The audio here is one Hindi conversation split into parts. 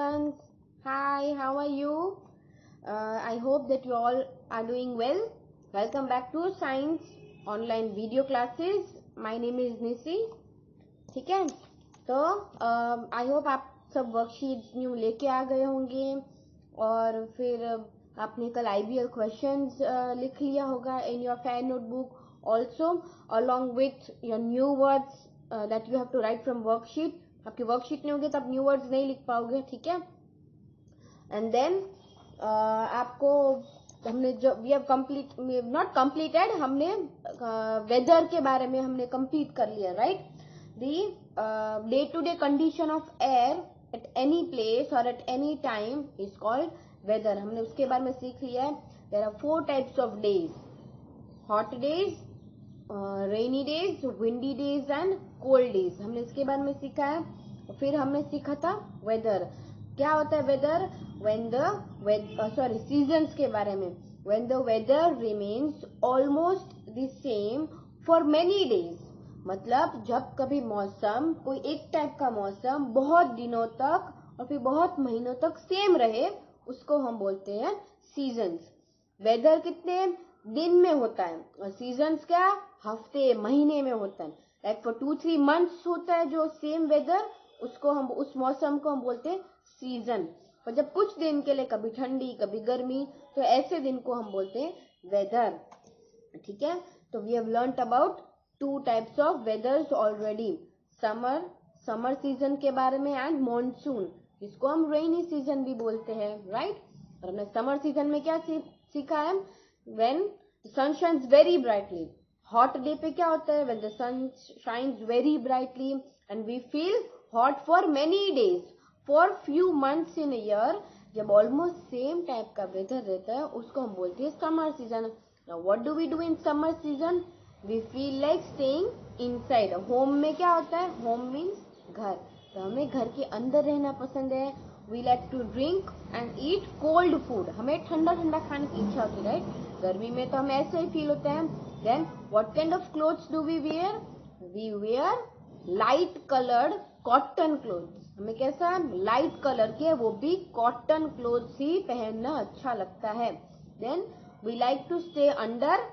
students. Hi, how are you? I hope that you all are doing well. Welcome back to Science Online Video Classes. My name is Nisi. ठीक है, तो आई होप आप सब वर्कशीट न्यू लेके आ गए होंगे और फिर आपने कल IBL क्वेश्चंस लिख लिया होगा in your fair notebook also along with your new words that you have to write from worksheet. आपकी वर्कशीट नहीं होगी तो आप न्यू वर्ड्स नहीं लिख पाओगे. ठीक है, एंड देन आपको हमने जो we have complete not completed, हमने वेदर के बारे में हमने कंप्लीट कर लिया. Right, the day to day condition of air at any place और at any time is called weather. हमने उसके बारे में सीख लिया है. There are 4 types of days: hot days, rainy days, windy days and cold days. हमने इसके बारे में सीखा है. फिर हमने सीखा था वेदर. क्या होता है वेदर? व्हेन द सीजन्स के बारे में. When the weather remains almost the same for many days. मतलब जब कभी मौसम, कोई एक टाइप का मौसम बहुत दिनों तक और फिर बहुत महीनों तक सेम रहे, उसको हम बोलते हैं सीजन्स. वेदर कितने दिन में होता है और सीजन्स क्या हफ्ते महीने में होता है. लाइक फॉर 2-3 मंथ्स होता है जो सेम वेदर, उसको हम उस मौसम को हम बोलते हैं सीजन. और जब कुछ दिन के लिए कभी ठंडी कभी गर्मी, तो ऐसे दिन को हम बोलते हैं वेदर. ठीक है, तो we have learned about 2 types of weathers already. Summer season के बारे में एंड मॉनसून, जिसको हम रेनी सीजन भी बोलते हैं. राइट, और हमने समर सीजन में क्या सीखा है? When sun shines very brightly. Hot day पे क्या होता है? When the sun shines very brightly and we feel hot for many days for few months in year. जब ऑलमोस्ट सेम टाइप का वेदर रहता है, उसको हम बोलते हैं summer season. Now what do we do in summer season? We feel like staying inside. Home में क्या होता है? होम मीन्स घर. तो हमें घर के अंदर रहना पसंद है. We like to drink and eat cold food. हमें ठंडा ठंडा खाने की इच्छा होती है. राइट, गर्मी में तो हमें ऐसे ही फील होता है. Then what kind of clothes do we wear? We wear light coloured cotton clothes. हमें कैसा लाइट कलर के, वो भी कॉटन क्लोथ्स ही पहनना अच्छा लगता है. Then we like to stay under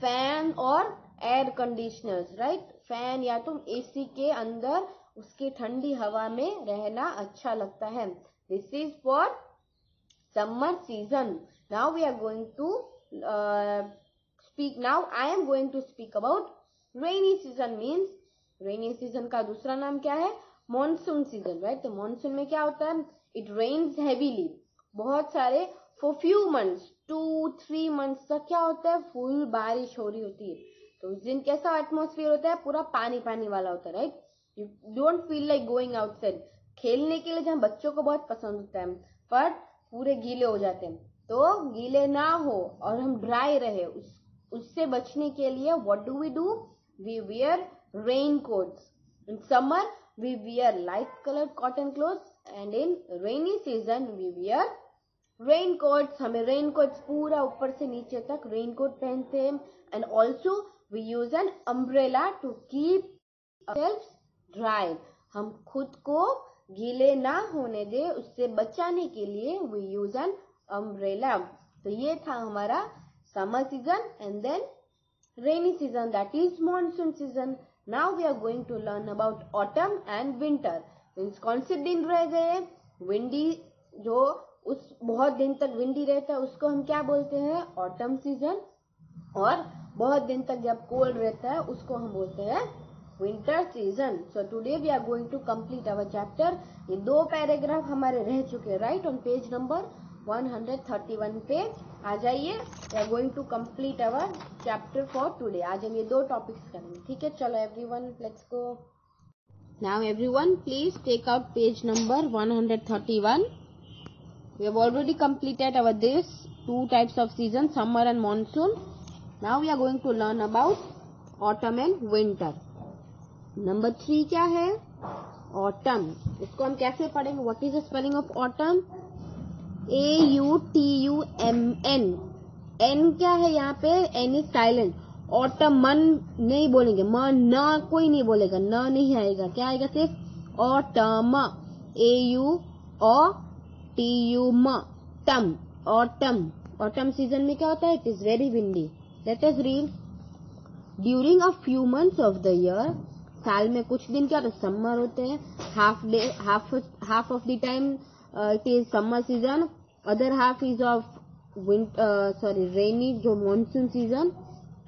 fan और एयर कंडीशनर्स. राइट, फैन या तो AC के अंदर उसकी ठंडी हवा में रहना अच्छा लगता है. This is for summer season. Now we are going to speak. Now I am going to speak about rainy season. Means rainy season का दूसरा नाम क्या है? Monsoon season. राइट, तो मॉनसून में क्या होता है? It rains heavily. बहुत सारे फॉर फ्यू मंथ्स 2-3 मंथ्स तक क्या होता है? फुल बारिश हो रही होती है. तो उस दिन कैसा एटमोस्फियर होता है? पूरा पानी पानी वाला होता है. Right, you don't feel like going outside. खेलने के लिए जहाँ बच्चों को बहुत पसंद होता है, पर पूरे गीले हो जाते हैं. तो गीले ना हो और हम ड्राई रहे, उससे बचने के लिए what do we do? We wear rain coats. In summer we wear light colored cotton clothes and in rainy season we wear raincoats. हमें raincoats पूरा ऊपर से नीचे तक raincoat पहनते हैं. and also we use an umbrella to keep ourselves dry. हम खुद को गीले ना होने दे, उससे बचाने के लिए we use an umbrella. तो ये था हमारा summer season and then rainy season, that is monsoon season. Now we are going to learn about autumn and winter. Means कौन से दिन रह गए? विंडी, जो उस बहुत दिन तक विंडी रहता है उसको हम क्या बोलते हैं? Autumn season. और बहुत दिन तक जब कोल्ड रहता है उसको हम बोलते हैं winter season. So today we are going to complete our chapter. ये 2 पैराग्राफ हमारे रह चुके हैं. राइट, ऑन पेज नंबर 131 पे आ जाइए. We are going to complete our chapter for today. आज हम ये 2 टॉपिक्स करेंगे. ठीक है, चलो everyone, let's go. Now everyone please take out page number 131. We have already completed our this 2 types of season, summer and monsoon. Now we are going to learn about autumn and winter. Number 3 क्या है? ऑटम. इसको हम कैसे पढ़ेंगे? What is the spelling of autumn? AUTUMN. N क्या है यहाँ पे? N is silent. ऑटम मन नहीं बोलेंगे, मन न कोई नहीं बोलेगा, न नहीं आएगा. क्या आएगा? सिर्फ ऑटम. AU TUM, टम, ऑटम सीजन में क्या होता है? It is very windy. Let us read. During a few months of the year, साल में कुछ दिन क्या होता है? समर होते हैं. Half of the time it is summer season, other half is of rainy, जो मॉनसून सीजन.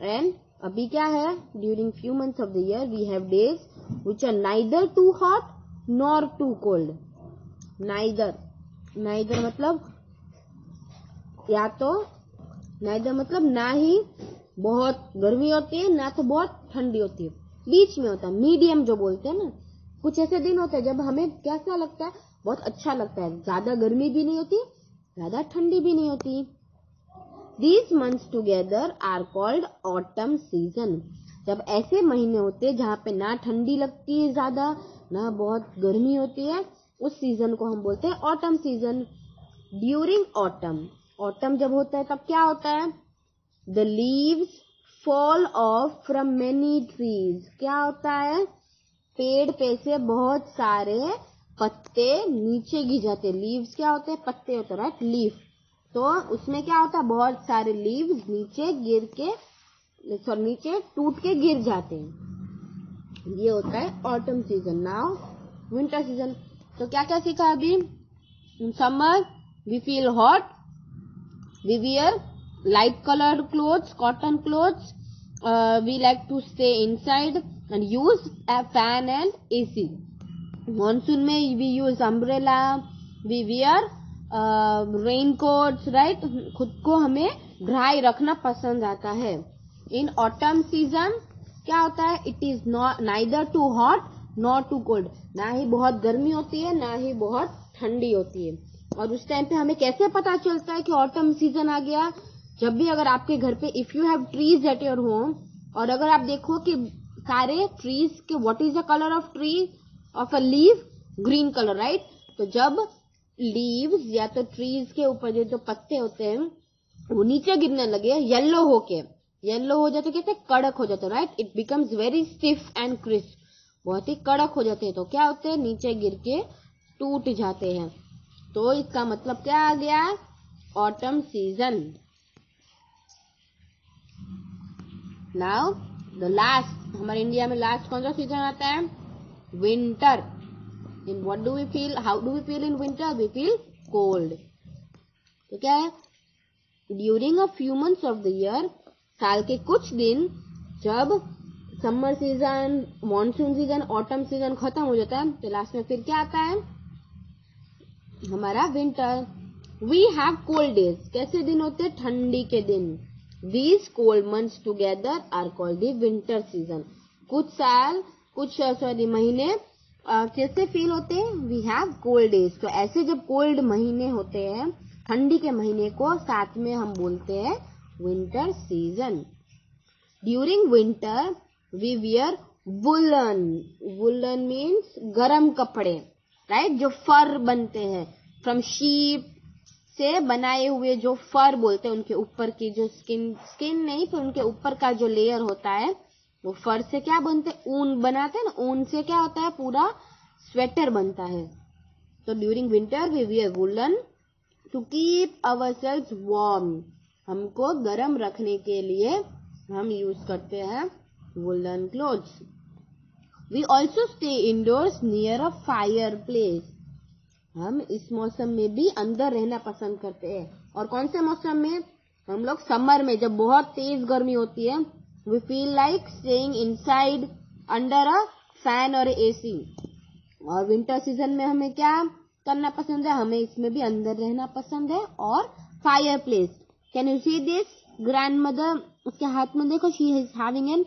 एंड अभी क्या है? During few months of the year we have days which are neither too hot nor too cold. Neither मतलब या तो नाइदर मतलब ना ही बहुत गर्मी होती है ना तो बहुत ठंडी होती है, बीच में होता है, मीडियम जो बोलते हैं ना. कुछ ऐसे दिन होते हैं जब हमें कैसा लगता है? बहुत अच्छा लगता है. ज्यादा गर्मी भी नहीं होती, ज्यादा ठंडी भी नहीं होती. These months together are called autumn season. जब ऐसे महीने होते हैं जहाँ पे ना ठंडी लगती है ज्यादा ना बहुत गर्मी होती है, उस सीजन को हम बोलते हैं ऑटम सीजन. ड्यूरिंग ऑटम जब होता है तब क्या होता है? The leaves fall of from many trees. क्या होता है? पेड़ पे से बहुत सारे पत्ते नीचे गिर जाते. लीव्स क्या होते हैं? पत्ते होते हैं, राइट? लीफ. तो उसमें क्या होता है? बहुत सारे लीव्स नीचे टूट के गिर जाते हैं. ये होता है autumn season. Now winter season. तो क्या क्या सीखा अभी? In summer we feel hot, we wear light colored clothes, cotton clothes, we like to stay inside and use a fan and AC. Monsoon में we use umbrella, we wear raincoats, right? खुद को हमें ड्राई रखना पसंद आता है. In autumn season क्या होता है? It is neither too hot nor too cold. ना ही बहुत गर्मी होती है ना ही बहुत ठंडी होती है. और उस टाइम पे हमें कैसे पता चलता है कि ऑटम सीजन आ गया? जब भी अगर आपके घर पे if you have trees at your home, और अगर आप देखो कि सारे ट्रीज के what is the colour of tree of a leave? Green colour, right? तो जब लीव्स या तो ट्रीज के ऊपर जो पत्ते होते हैं वो नीचे गिरने लगे येलो हो जाते, कैसे? कड़क हो जाते, right? It becomes very stiff and crisp. बहुत ही कड़क हो जाते हैं. तो क्या होते हैं? नीचे गिर के टूट जाते हैं. तो इसका मतलब क्या आ गया? Autumn season. Now the last, हमारे इंडिया में लास्ट कौन सा सीजन आता है? Winter. In what do we feel? How do we feel in winter? We feel cold. तो क्या है? During a few months of the year, साल के कुछ दिन जब summer season, monsoon season, autumn season खत्म हो जाता है तो लास्ट में फिर क्या आता है? हमारा winter. We have cold days. कैसे दिन होते हैं? ठंडी के दिन. These cold months together are called the winter season. कुछ महीने कैसे फील होते हैं? We have cold days. तो ऐसे जब कोल्ड महीने होते हैं, ठंडी के महीने को साथ में हम बोलते हैं winter season. During winter we wear woolen. Woolen means गरम कपड़े, राइट? जो फर बनते हैं फ्रॉम शीप से बनाए हुए, जो फर बोलते हैं, उनके ऊपर की जो स्किन नहीं पर उनके ऊपर का जो लेयर होता है वो फर से क्या बनते हैं? ऊन बनाते हैं ना. ऊन से क्या होता है? पूरा स्वेटर बनता है. तो during winter we wear woollen to keep ourselves warm. हमको गर्म रखने के लिए हम यूज करते हैं woollen clothes. We also stay indoors near a fire place. हम इस मौसम में भी अंदर रहना पसंद करते हैं. और कौन से मौसम में? हम लोग समर में, जब बहुत तेज गर्मी होती है, we feel like staying inside under a fan और एसी. और विंटर सीजन में हमें क्या करना पसंद है? हमें इसमें भी अंदर रहना पसंद है. और fire place. Can you see this grandmother? उसके हाथ में देखो, शी इज हैविंग एन,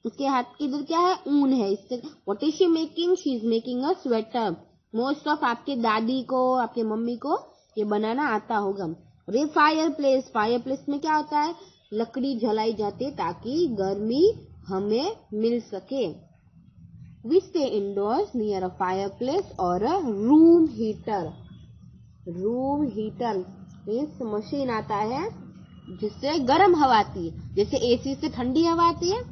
उसके हाथ के इधर क्या है? ऊन है. इससे what is she making? She is making a sweater. Most of आपके दादी को, आपके मम्मी को ये बनाना आता होगा. और ये फायर प्लेस में क्या होता है? लकड़ी जलाई जाती है ताकि गर्मी हमें मिल सके. We stay indoors near a fire place और a room heater. Room heater means machine आता है जिससे गर्म हवा आती है. जैसे एसी से ठंडी हवा आती है,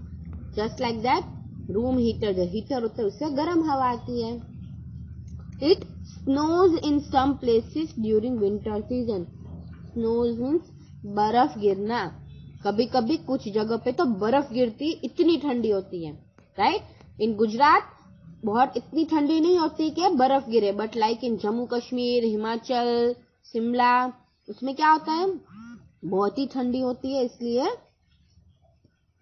just like that room heater, जो हीटर होता है उससे गर्म हवा आती है. It snows in some places during winter season. Snows means बर्फ गिरना, कभी कभी कुछ जगह पे तो बर्फ गिरती, इतनी ठंडी होती है, राइट। इन गुजरात बहुत इतनी ठंडी नहीं होती कि बर्फ गिरे, but like in Jammu Kashmir, Himachal, Shimla, उसमें क्या होता है, बहुत ही ठंडी होती है, इसलिए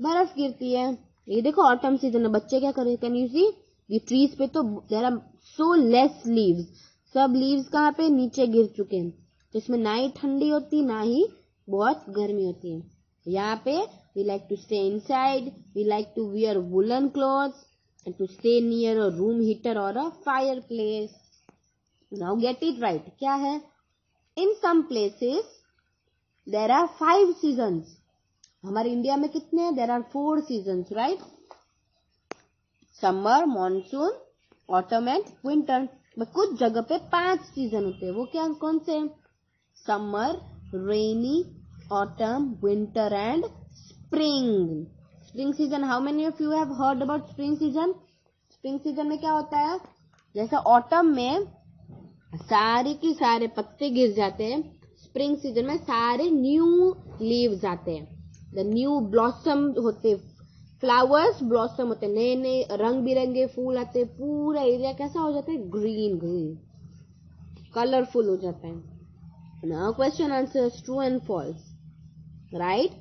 बर्फ गिरती है। ये देखो ऑटम सीजन में बच्चे क्या कर रहे हैं, कैन यू सी, ये ट्रीज पे तो there are so less leaves, सब लीव्स कहाँ पे, नीचे गिर चुके हैं, तो इसमें ना ही ठंडी होती ना ही बहुत गर्मी होती है। यहाँ पे we like to stay inside, we like to wear woollen clothes and to stay near a room heater और a fire place. Now get it right, क्या है, in some places there are 5 seasons. हमारे इंडिया में कितने हैं, there are 4 seasons, right, summer, monsoon, autumn and winter. कुछ जगह पे 5 सीजन होते हैं, वो क्या, कौन से, summer, rainy, autumn, winter and spring. Spring season, how many of you have heard about spring season? Spring season में क्या होता है, जैसे ऑटम में सारे के सारे पत्ते गिर जाते हैं, स्प्रिंग सीजन में सारे न्यू लीव्स आते हैं, द न्यू ब्लॉसम होते, फ्लावर्स ब्लॉसम होते, नए नए रंग बिरंगे फूल आते, पूरा एरिया कैसा हो जाता है, ग्रीन ग्रीन, कलरफुल हो जाता है। Now question answers true and false. Right?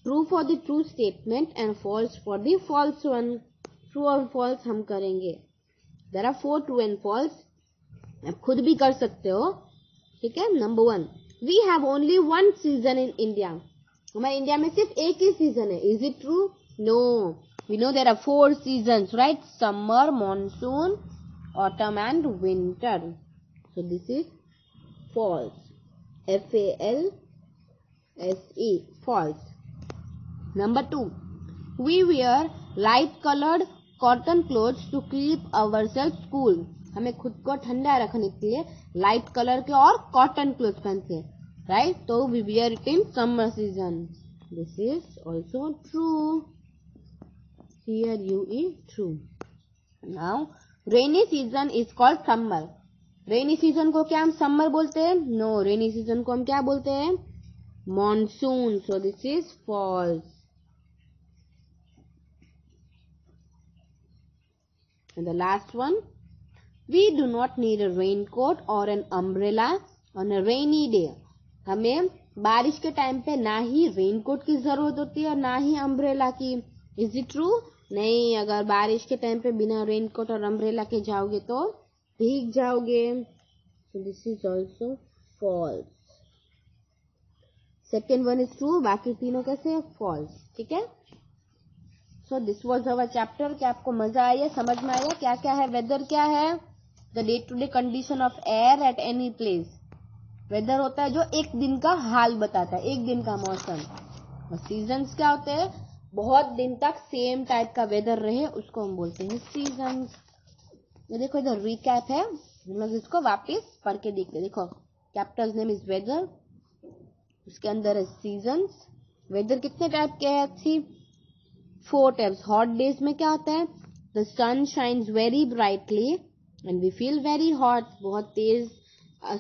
True for the true statement and false for the false one. True और false हम करेंगे. There are 4 true and false. आप खुद भी कर सकते हो, ठीक है। Number 1, we have only one season in India. हमारे इंडिया में सिर्फ एक ही सीजन है. Is it true? No. We know there are 4 seasons, right? Summer, monsoon, autumn and winter. So this is false. F-A-L-S-E, false. Number 2, we wear light colored cotton clothes to keep ourselves cool. हमें खुद को ठंडा रखने के लिए लाइट कलर के और कॉटन क्लोथ पहनते हैं, राइट, तो we wear it in summer season. This is also true. Here you is true. Now rainy season is called summer. Rainy season को क्या हम समर बोलते हैं? नो, रेनी सीजन को हम क्या बोलते हैं? Monsoon. So this is falls. And the last one, we do not need a raincoat और an umbrella on a rainy day. हमें बारिश के टाइम पे ना ही रेनकोट की जरूरत होती है और ना ही अम्ब्रेला की. Is it true? नहीं, अगर बारिश के टाइम पे बिना रेनकोट और अम्ब्रेला के जाओगे तो भीग जाओगे. So this is also false. Second one is true, बाकी तीनों कैसे false, ठीक है. So this was our chapter. क्या आपको मजा आया, समझ में आया क्या क्या है? वेदर क्या है? The day to day condition of air at any place. Weather होता है जो एक दिन का हाल बताता है, एक दिन का मौसम. और सीजन्स क्या होते हैं? बहुत दिन तक सेम टाइप का वेदर रहे, उसको हम बोलते हैं सीजन्स. ये देखो इधर रिकैप है, हम लोग इसको वापस पढ़ के देखते. देखो, कैपिटल नेम इज वेदर, उसके अंदर है सीजन्स. वेदर कितने टाइप के हैं? 4 टाइप्स. हॉट डेज में क्या होता है? The sun shines very brightly and we feel very hot. बहुत तेज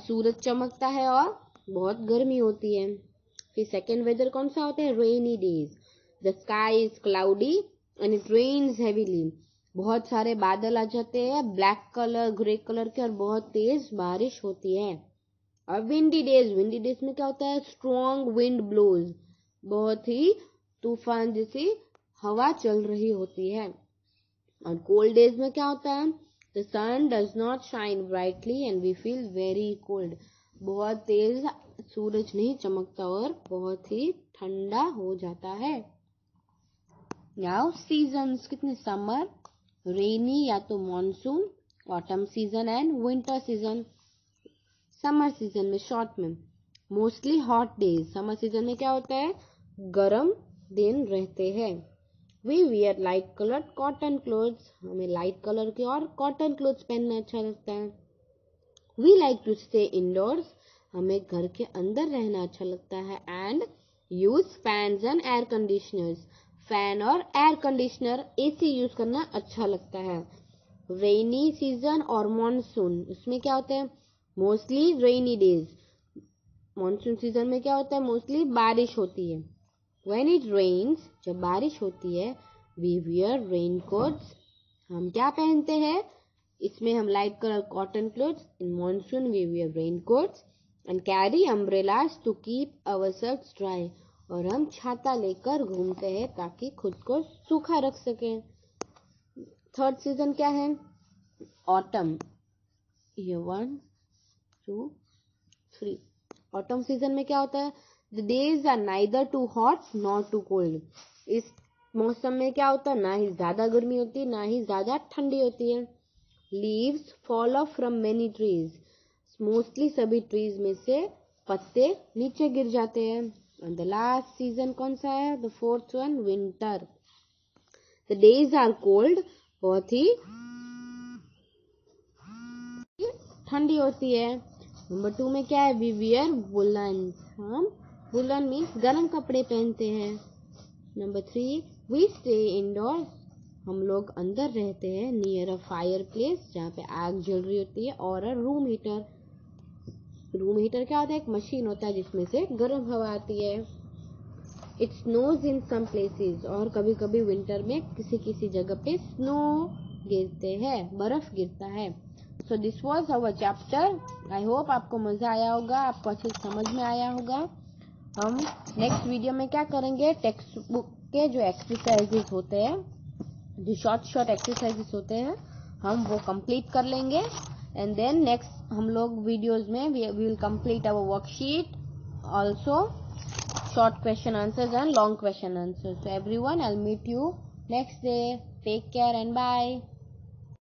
सूरज चमकता है और बहुत गर्मी होती है. फिर सेकेंड वेदर कौन सा होता है? Rainy days. The sky is cloudy and it rains heavily. बहुत सारे बादल आ जाते हैं, ब्लैक कलर, ग्रे कलर के, और बहुत तेज बारिश होती है. और विंडी डेज, विंडी डेज में क्या होता है? स्ट्रॉन्ग विंड ब्लोज, बहुत ही तूफान जैसी हवा चल रही होती है. और कोल्ड डेज में क्या होता है? The sun does not shine brightly and we feel very cold. बहुत तेज सूरज नहीं चमकता और बहुत ही ठंडा हो जाता है. नाउ सीजन्स कितने? समर, रेनी या तो monsoon, autumn season and winter season. Summer season में शॉर्ट में mostly hot days. Summer season में क्या होता है? गर्म दिन रहते हैं. We wear light coloured cotton clothes. हमें लाइट कलर के और कॉटन क्लोथ्स पहनना अच्छा लगता है. We like to stay indoors. हमें घर के अंदर रहना अच्छा लगता है. And use fans and air conditioners. Fan और एयर कंडीशनर, एसी यूज करना अच्छा लगता है. रेनी सीजन और मॉनसून, इसमें क्या होता है? Mostly rainy days. Monsoon season में क्या होता है? मोस्टली बारिश होती है। व्हेन इट रेन्स, जब बारिश होती है, वी वियर रेन कोट्स, हम क्या पहनते हैं? इसमें हम light colour cotton clothes. In monsoon we wear rain coats and carry umbrellas to keep ourselves dry, और हम छाता लेकर घूमते हैं ताकि खुद को सूखा रख सकें। थर्ड सीजन क्या है? ऑटम। ये 1 2 3। ऑटम सीजन में क्या होता है? The days are neither too hot not too cold. इस मौसम में क्या होता है? ना ही ज्यादा गर्मी होती है, ना ही ज्यादा ठंडी होती है। Leaves fall of from many trees, mostly सभी ट्रीज में से पत्ते नीचे गिर जाते हैं। एंड द लास्ट सीजन कौन सा है? The fourth one, winter. The days are cold, बहुत ही ठंडी होती है। नंबर 2 में क्या है? वी वियर वुलन, हम वुलन मीन्स गर्म कपड़े पहनते हैं। नंबर 3, वी स्टे इंडोर, हम लोग अंदर रहते हैं। नियर अ फायर प्लेस, जहाँ पे आग जल रही होती है। और a room heater, room heater क्या होता है? एक मशीन होता है जिसमें से गर्म हवा आती है। It snows in some places, और कभी कभी विंटर में किसी किसी जगह पे स्नो गिरते हैं, बर्फ गिरता है। So this was our chapter. I hope आपको मजा आया होगा, आपको अच्छे समझ में आया होगा। हम नेक्स्ट वीडियो में क्या करेंगे? टेक्स्ट बुक के जो एक्सरसाइजेस होते हैं, जो शॉर्ट एक्सरसाइजेस होते हैं, हम वो कंप्लीट कर लेंगे। एंड देन नेक्स्ट हम लोग वीडियोस में we will complete our worksheet, also short question answers and long question answers. So everyone, I'll meet you next day. Take care and bye.